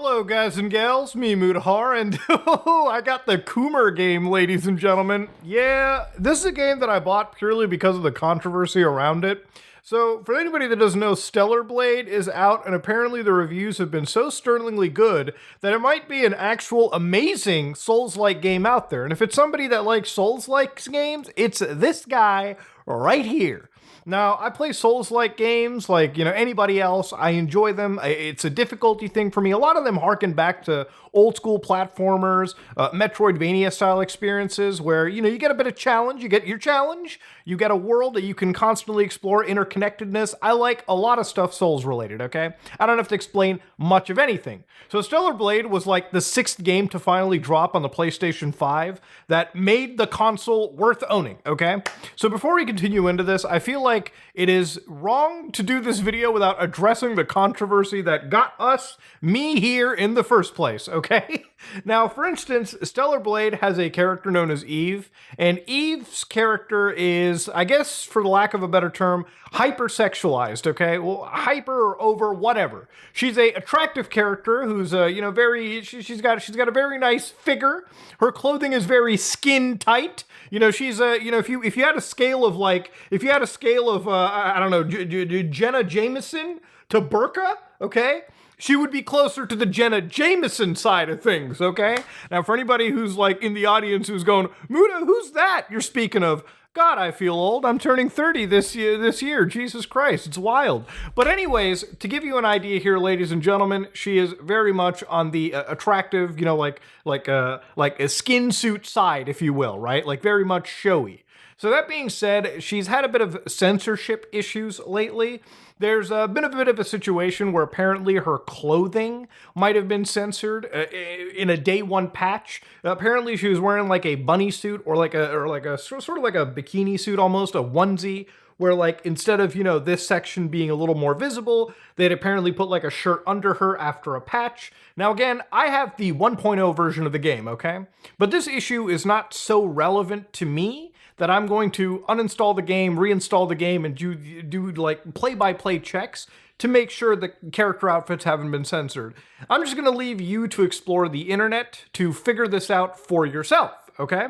Hello, guys and gals, me Mudahar, and I got the Coomer game, ladies and gentlemen. Yeah, this is a game that I bought purely because of the controversy around it. So, for anybody that doesn't know, Stellar Blade is out, and apparently the reviews have been so sternly good that it might be an actual amazing Souls-like game out there. And if it's somebody that likes Souls-like games, it's this guy right here. Now, I play Souls-like games like, anybody else. I enjoy them. It's a difficulty thing for me. A lot of them harken back to old-school platformers, Metroidvania-style experiences where, you get a bit of challenge. You get your challenge. You get a world that you can constantly explore, interconnectedness. I like a lot of stuff Souls-related, okay? I don't have to explain much of anything. So Stellar Blade was like the sixth game to finally drop on the PlayStation 5 that made the console worth owning, okay? So before we continue into this, I feel like it is wrong to do this video without addressing the controversy that got me here in the first place, okay? Now, for instance, Stellar Blade has a character known as Eve, and Eve's character is, I guess, for the lack of a better term, hypersexualized, okay? Well, hyper or over, whatever. She's a attractive character who's, she's got a very nice figure. Her clothing is very skin tight. She's if you had a scale of I don't know, Jenna Jameson to Burqa, okay? She would be closer to the Jenna Jameson side of things, okay? Now, for anybody who's like in the audience who's going, Muda, who's that you're speaking of? God, I feel old. I'm turning 30 this year. Jesus Christ, it's wild. But anyways, to give you an idea here, ladies and gentlemen, she is very much on the attractive, like a skin suit side, if you will, right? Like very much showy. So that being said, she's had a bit of censorship issues lately. There's been a bit of a situation where apparently her clothing might have been censored in a day one patch. Apparently she was wearing like a bunny suit or like a sort of like a bikini suit almost, a onesie, where like instead of, this section being a little more visible, they'd apparently put like a shirt under her after a patch. Now again, I have the 1.0 version of the game, okay? But this issue is not so relevant to me that I'm going to uninstall the game, reinstall the game, and do like play-by-play checks to make sure the character outfits haven't been censored. I'm just gonna leave you to explore the internet to figure this out for yourself, okay?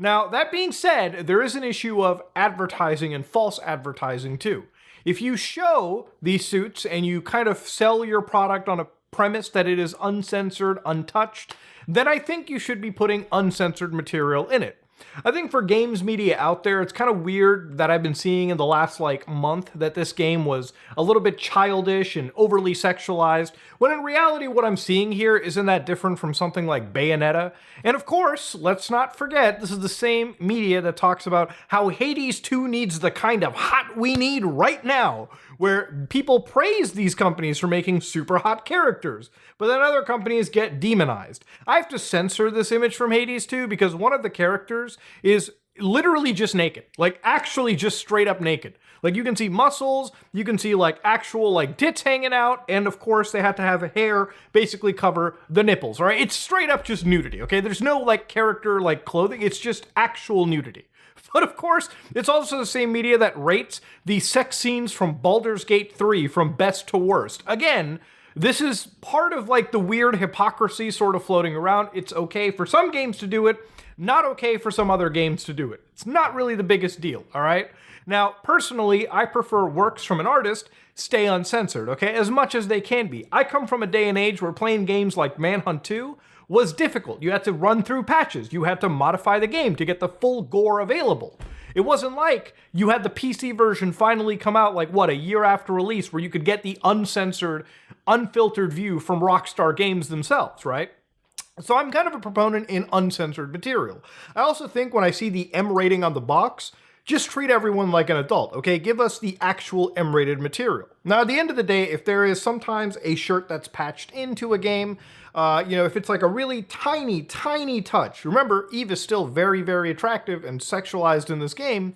Now, that being said, there is an issue of advertising and false advertising too. If you show these suits and you kind of sell your product on a premise that it is uncensored, untouched, then I think you should be putting uncensored material in it. I think for games media out there, it's kind of weird that I've been seeing in the last month that this game was a little bit childish and overly sexualized, when in reality what I'm seeing here isn't that different from something like Bayonetta. And of course, let's not forget, this is the same media that talks about how Hades 2 needs the kind of hot we need right now, where people praise these companies for making super hot characters, but then other companies get demonized. I have to censor this image from Hades 2 because one of the characters is literally just naked, like actually just straight up naked. Like you can see muscles, you can see like actual like tits hanging out, and of course they had to have hair basically cover the nipples, all right? It's straight up just nudity, okay? There's no like character like clothing, it's just actual nudity. But of course, it's also the same media that rates the sex scenes from Baldur's Gate 3 from best to worst. Again, this is part of like the weird hypocrisy sort of floating around. It's okay for some games to do it, not okay for some other games to do it. It's not really the biggest deal, all right? Now, personally, I prefer works from an artist stay uncensored, okay, as much as they can be. I come from a day and age where playing games like Manhunt 2 was difficult. You had to run through patches. You had to modify the game to get the full gore available. It wasn't like you had the PC version finally come out like, a year after release where you could get the uncensored, unfiltered view from Rockstar Games themselves, right? So I'm kind of a proponent in uncensored material. I also think when I see the M rating on the box, just treat everyone like an adult, okay? Give us the actual M-rated material. Now, at the end of the day, if there is sometimes a shirt that's patched into a game, if it's like a really tiny, tiny touch, remember, Eve is still very, very attractive and sexualized in this game,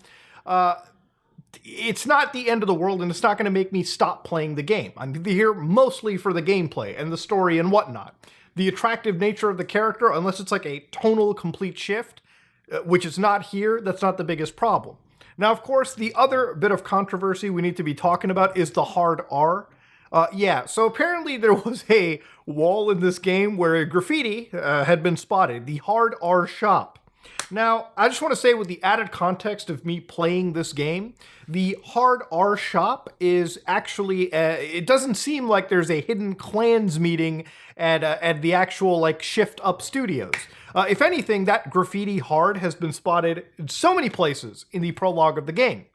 it's not the end of the world and it's not going to make me stop playing the game. I'm here mostly for the gameplay and the story and whatnot. The attractive nature of the character, unless it's like a tonal complete shift, which is not here, that's not the biggest problem. Now, of course, the other bit of controversy we need to be talking about is the hard R. Yeah, so apparently there was a wall in this game where a graffiti had been spotted, the hard R shop. Now, I just want to say with the added context of me playing this game, the hard R shop is actually, it doesn't seem like there's a hidden clans meeting at the actual like Shift Up Studios. If anything, that graffiti hard has been spotted in so many places in the prologue of the game.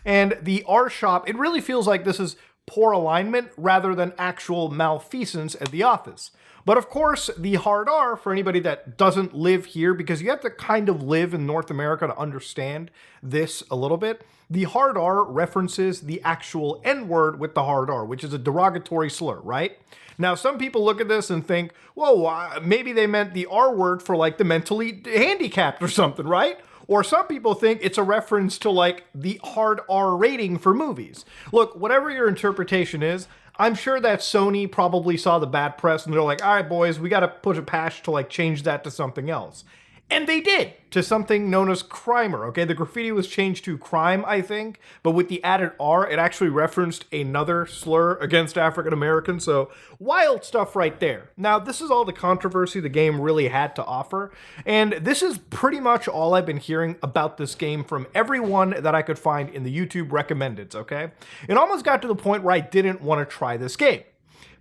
And the R shop, it really feels like this is poor alignment rather than actual malfeasance at the office. But of course, the hard R, for anybody that doesn't live here, because you have to kind of live in North America to understand this a little bit, the hard R references the actual N-word with the hard R, which is a derogatory slur, right? Now, some people look at this and think, whoa, maybe they meant the R word for like the mentally handicapped or something, right? Or some people think it's a reference to like the hard R rating for movies. Look, whatever your interpretation is, I'm sure that Sony probably saw the bad press and they're like, all right, boys, we got to put a patch to like change that to something else. And they did, to something known as Crimer, okay? The graffiti was changed to crime, I think, but with the added R, it actually referenced another slur against African Americans, so wild stuff right there. Now, this is all the controversy the game really had to offer, and this is pretty much all I've been hearing about this game from everyone that I could find in the YouTube recommendeds, okay? It almost got to the point where I didn't want to try this game.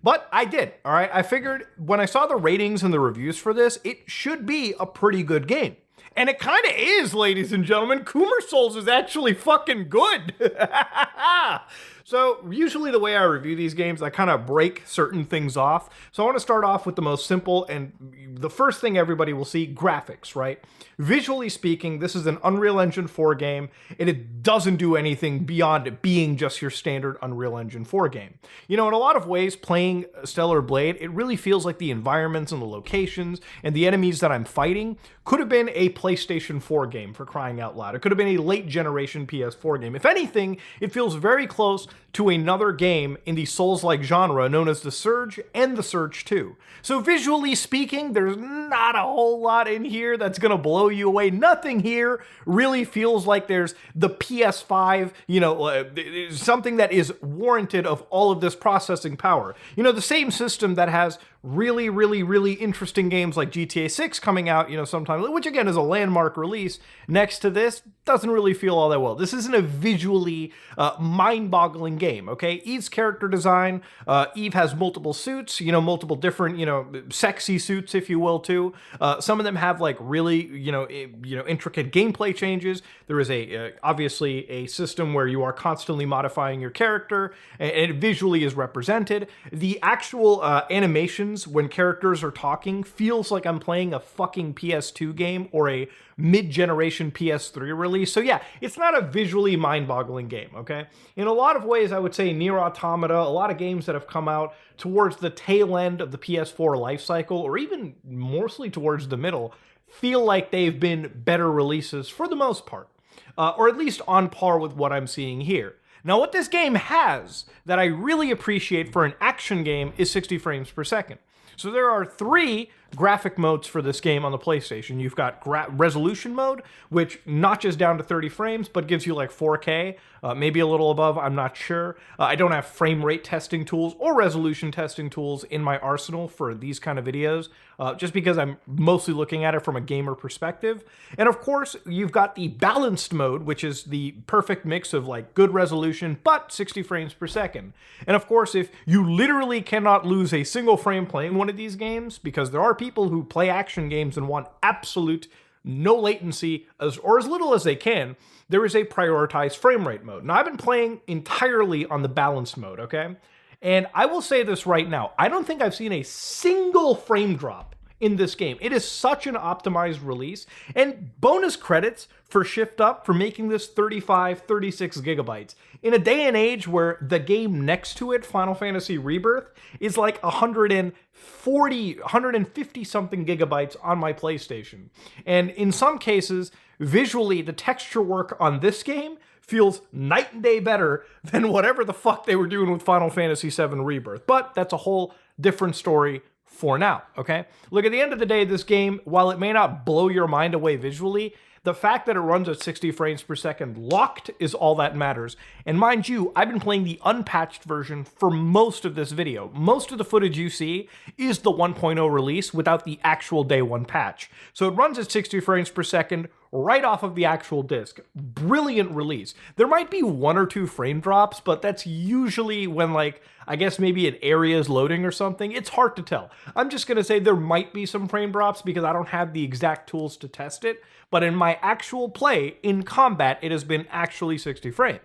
But I did, all right? I figured when I saw the ratings and the reviews for this, it should be a pretty good game. And it kind of is, ladies and gentlemen. Coomer Souls is actually fucking good. So usually the way I review these games, I kind of break certain things off. So I want to start off with the most simple and the first thing everybody will see, graphics, right? Visually speaking, this is an Unreal Engine 4 game, and it doesn't do anything beyond it being just your standard Unreal Engine 4 game. You know, in a lot of ways, playing Stellar Blade, it really feels like the environments and the locations and the enemies that I'm fighting could have been a PlayStation 4 game, for crying out loud. It could have been a late generation PS4 game. If anything, it feels very close to another game in the Souls-like genre known as The Surge and The Surge 2. So visually speaking, there's not a whole lot in here that's gonna blow you away. Nothing here really feels like there's the PS5, you know, something that is warranted of all of this processing power. You know, the same system that has really interesting games like GTA 6 coming out, you know, sometime, which again is a landmark release, next to this, doesn't really feel all that well. This isn't a visually mind-boggling game, okay? Eve's character design, Eve has multiple suits, you know, multiple different, you know, sexy suits, if you will, too. Some of them have like really, you know, intricate gameplay changes. There is obviously a system where you are constantly modifying your character, and it visually is represented. The actual animations when characters are talking feels like I'm playing a fucking PS2 game or a mid-generation PS3 release. So yeah, it's not a visually mind-boggling game, okay? In a lot of ways, I would say Nier Automata, a lot of games that have come out towards the tail end of the PS4 life cycle, or even mostly towards the middle, feel like they've been better releases for the most part, or at least on par with what I'm seeing here. Now, what this game has that I really appreciate for an action game is 60 frames per second. So there are 3 graphic modes for this game on the PlayStation. You've got resolution mode, which notches down to 30 frames, but gives you like 4K, maybe a little above, I'm not sure. I don't have frame rate testing tools or resolution testing tools in my arsenal for these kind of videos, just because I'm mostly looking at it from a gamer perspective. And of course, you've got the balanced mode, which is the perfect mix of like good resolution, but 60 frames per second. And of course, if you literally cannot lose a single frame playing one of these games, because there are people who play action games and want absolute no latency or as little as they can, there is a prioritized frame rate mode. Now, I've been playing entirely on the balanced mode, okay? And I will say this right now, I don't think I've seen a single frame drop in this game. It is such an optimized release, and bonus credits for Shift Up for making this 35, 36 gigabytes. In a day and age where the game next to it, Final Fantasy Rebirth, is like 150 something gigabytes on my PlayStation. And in some cases, visually, the texture work on this game feels night and day better than whatever the fuck they were doing with Final Fantasy VII Rebirth. But that's a whole different story for now, okay? Look, at the end of the day, this game, while it may not blow your mind away visually, The fact that it runs at 60 frames per second locked is all that matters. And mind you, I've been playing the unpatched version for most of this video. Most of the footage you see is the 1.0 release without the actual day one patch. So it runs at 60 frames per second right off of the actual disc. Brilliant release. There might be 1 or 2 frame drops, but that's usually when, like, I guess maybe an area is loading or something. It's hard to tell. I'm just going to say there might be some frame drops because I don't have the exact tools to test it, but in my actual play, in combat, it has been actually 60 frames.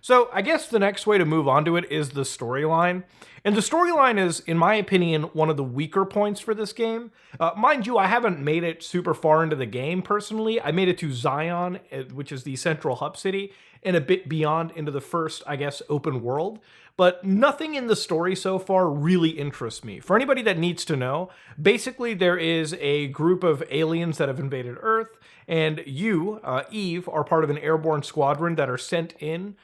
So I guess the next way to move on to it is the storyline. And the storyline is, in my opinion, one of the weaker points for this game. Mind you, I haven't made it super far into the game personally. I made it to Zion, which is the central hub city, and a bit beyond into the first, I guess, open world. But nothing in the story so far really interests me. For anybody that needs to know, basically there is a group of aliens that have invaded Earth, and you, Eve, are part of an airborne squadron that are sent in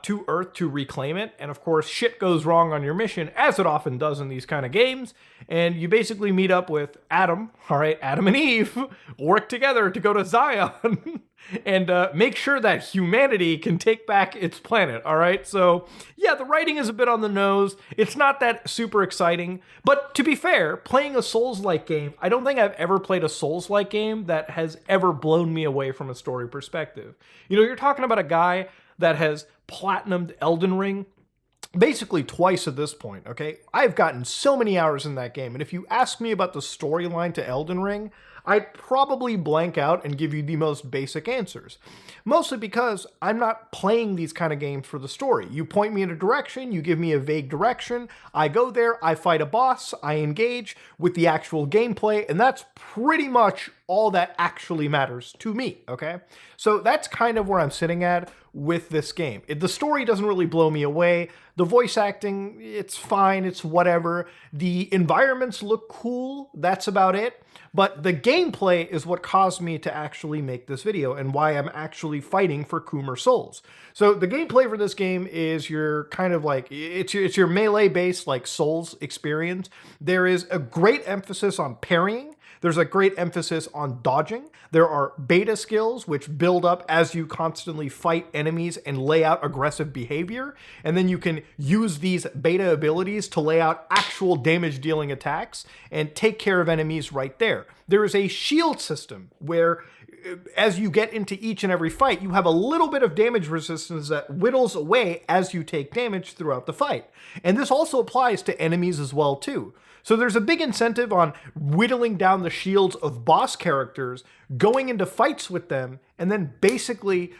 to Earth to reclaim it. And of course, shit goes wrong on your mission, as it often does in these kind of games. And you basically meet up with Adam, all right, Adam and Eve work together to go to Zion and make sure that humanity can take back its planet, all right? So yeah, the writing is a bit on the nose. It's not that super exciting. But to be fair, playing a Souls-like game, I don't think I've ever played a Souls-like game that has ever blown me away from a story perspective. You know, you're talking about a guy that has platinumed Elden Ring basically twice at this point, okay? I've gotten so many hours in that game, and if you ask me about the storyline to Elden Ring, I'd probably blank out and give you the most basic answers. Mostly because I'm not playing these kind of games for the story. You point me in a direction, you give me a vague direction, I go there, I fight a boss, I engage with the actual gameplay, and that's pretty much all that actually matters to me, okay? So that's kind of where I'm sitting at with this game. The story doesn't really blow me away. The voice acting, it's fine, it's whatever. The environments look cool, that's about it. But the gameplay is what caused me to actually make this video and why I'm actually fighting for Coomer Souls. So the gameplay for this game is your kind of like, it's your melee-based like Souls experience. There is a great emphasis on parrying. There's a great emphasis on dodging. There are beta skills which build up as you constantly fight enemies and lay out aggressive behavior. And then you can use these beta abilities to lay out actual damage dealing attacks and take care of enemies right there. There is a shield system where as you get into each and every fight, you have a little bit of damage resistance that whittles away as you take damage throughout the fight. And this also applies to enemies as well too. So there's a big incentive on whittling down the shields of boss characters, going into fights with them, and then basically,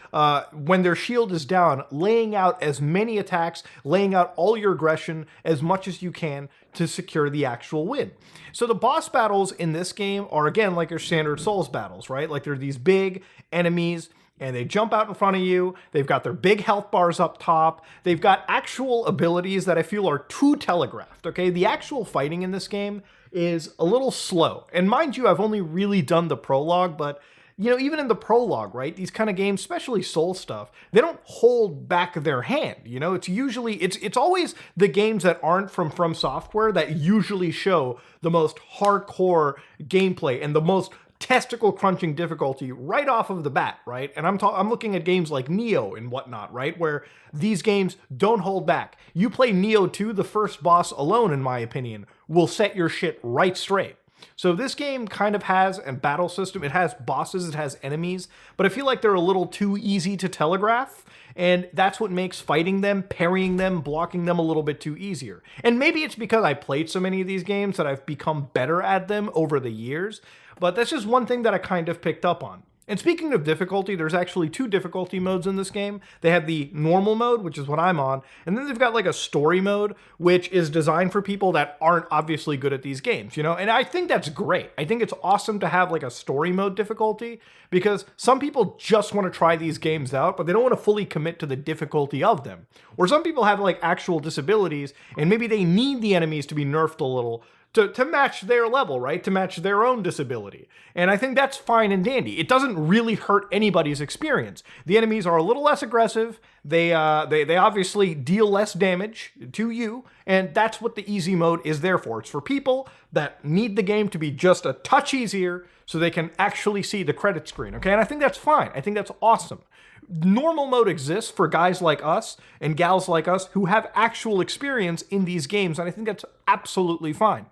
when their shield is down, laying out as many attacks, laying out all your aggression as much as you can to secure the actual win. So the boss battles in this game are, again, like your standard Souls battles, right? Like they're these big enemies, and they jump out in front of you. They've got their big health bars up top. They've got actual abilities that I feel are too telegraphed, okay? The actual fighting in this game is a little slow. And mind you, I've only really done the prologue, but you know, even in the prologue, right, these kind of games, especially Soul stuff, they don't hold back their hand. You know, it's usually, it's always the games that aren't from Software that usually show the most hardcore gameplay and the most testicle crunching difficulty right off of the bat, right? And I'm looking at games like Neo and whatnot, right? Where these games don't hold back. You play Neo 2, the first boss alone, in my opinion, will set your shit right straight. So this game kind of has a battle system. It has bosses, it has enemies, but I feel like they're a little too easy to telegraph. And that's what makes fighting them, parrying them, blocking them a little bit too easier. And maybe it's because I played so many of these games that I've become better at them over the years. But that's just one thing that I kind of picked up on. And speaking of difficulty, there's actually 2 difficulty modes in this game. They have the normal mode, which is what I'm on, and then they've got like a story mode, which is designed for people that aren't obviously good at these games, you know? And I think that's great. I think it's awesome to have like a story mode difficulty, because some people just want to try these games out, but they don't want to fully commit to the difficulty of them. Or some people have like actual disabilities, and maybe they need the enemies to be nerfed a little to match their level, right? To match their own disability. And I think that's fine and dandy. It doesn't really hurt anybody's experience. The enemies are a little less aggressive. They obviously deal less damage to you, and that's what the easy mode is there for. It's for people that need the game to be just a touch easier so they can actually see the credit screen, okay? And I think that's fine. I think that's awesome. Normal mode exists for guys like us and gals like us who have actual experience in these games, and I think that's absolutely fine.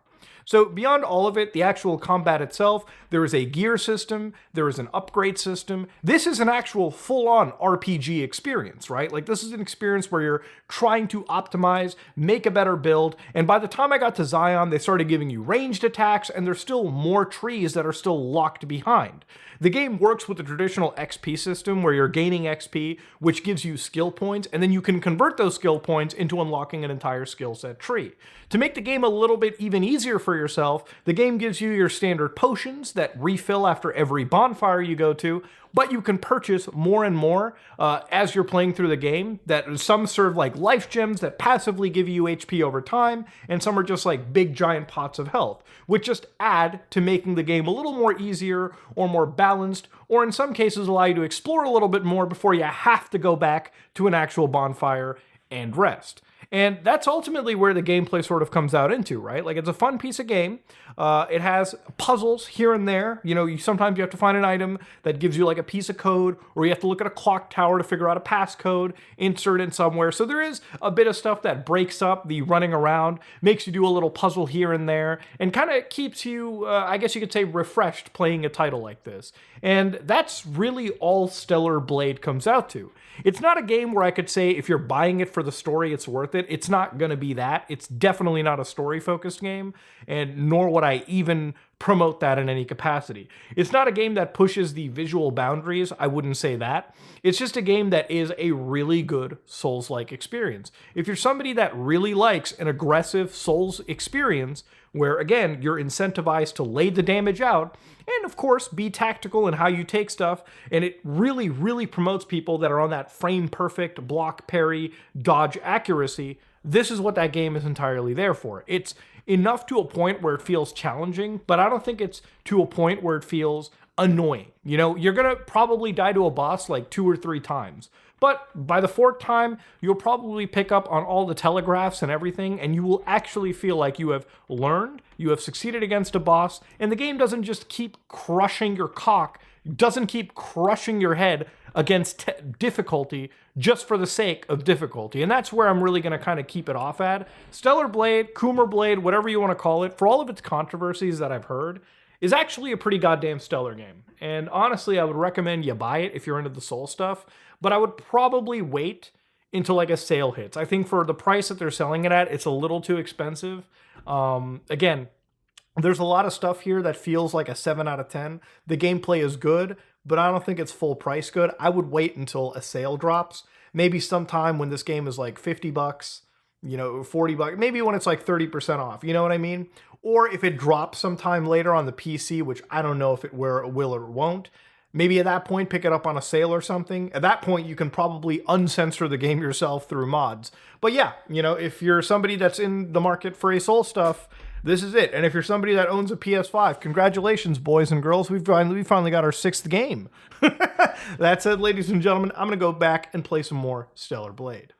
So beyond all of it, the actual combat itself, there is a gear system, there is an upgrade system. This is an actual full-on RPG experience, right? Like, this is an experience where you're trying to optimize, make a better build, and by the time I got to Zion, they started giving you ranged attacks, and there's still more trees that are still locked behind. The game works with the traditional XP system where you're gaining XP, which gives you skill points, and then you can convert those skill points into unlocking an entire skill set tree. To make the game a little bit even easier for yourself, the game gives you your standard potions that refill after every bonfire you go to, but you can purchase more and more as you're playing through the game. That some serve like life gems that passively give you HP over time, and some are just like big giant pots of health, which just add to making the game a little more easier or more balanced, or in some cases allow you to explore a little bit more before you have to go back to an actual bonfire and rest. And that's ultimately where the gameplay sort of comes out into, right? Like, it's a fun piece of game. It has puzzles here and there. You know, sometimes you have to find an item that gives you like a piece of code, or you have to look at a clock tower to figure out a passcode, insert it somewhere. So there is a bit of stuff that breaks up the running around, makes you do a little puzzle here and there, and kind of keeps you, I guess you could say, refreshed playing a title like this. And that's really all Stellar Blade comes out to. It's not a game where I could say if you're buying it for the story, it's worth it. It's not going to be that. It's definitely not a story-focused game, and nor would I even promote that in any capacity. It's not a game that pushes the visual boundaries. I wouldn't say that. It's just a game that is a really good Souls-like experience. If you're somebody that really likes an aggressive Souls experience, where, again, you're incentivized to lay the damage out, and of course, be tactical in how you take stuff, and it really, really promotes people that are on that frame-perfect block, parry, dodge accuracy. This is what that game is entirely there for. It's enough to a point where it feels challenging, but I don't think it's to a point where it feels annoying. You know, you're gonna probably die to a boss like 2 or 3 times, but by the 4th time, you'll probably pick up on all the telegraphs and everything, and you will actually feel like you have learned, you have succeeded against a boss, and the game doesn't just keep crushing your cock, doesn't keep crushing your head against difficulty just for the sake of difficulty. And that's where I'm really going to kind of keep it off at. Stellar Blade, Coomer Blade, whatever you want to call it, for all of its controversies that I've heard, is actually a pretty goddamn stellar game. And honestly, I would recommend you buy it if you're into the Soul stuff, but I would probably wait until like a sale hits. I think for the price that they're selling it at, it's a little too expensive. Again, there's a lot of stuff here that feels like a 7 out of 10. The gameplay is good, but I don't think it's full price good. I would wait until a sale drops. Maybe sometime when this game is like 50 bucks, you know, 40 bucks, maybe when it's like 30% off, you know what I mean? Or if it drops sometime later on the PC, which I don't know if it will or won't, maybe at that point pick it up on a sale or something. At that point, you can probably uncensor the game yourself through mods. But yeah, you know, if you're somebody that's in the market for a Soul stuff, this is it. And if you're somebody that owns a PS5, congratulations, boys and girls. We finally got our 6th game. That said, ladies and gentlemen, I'm going to go back and play some more Stellar Blade.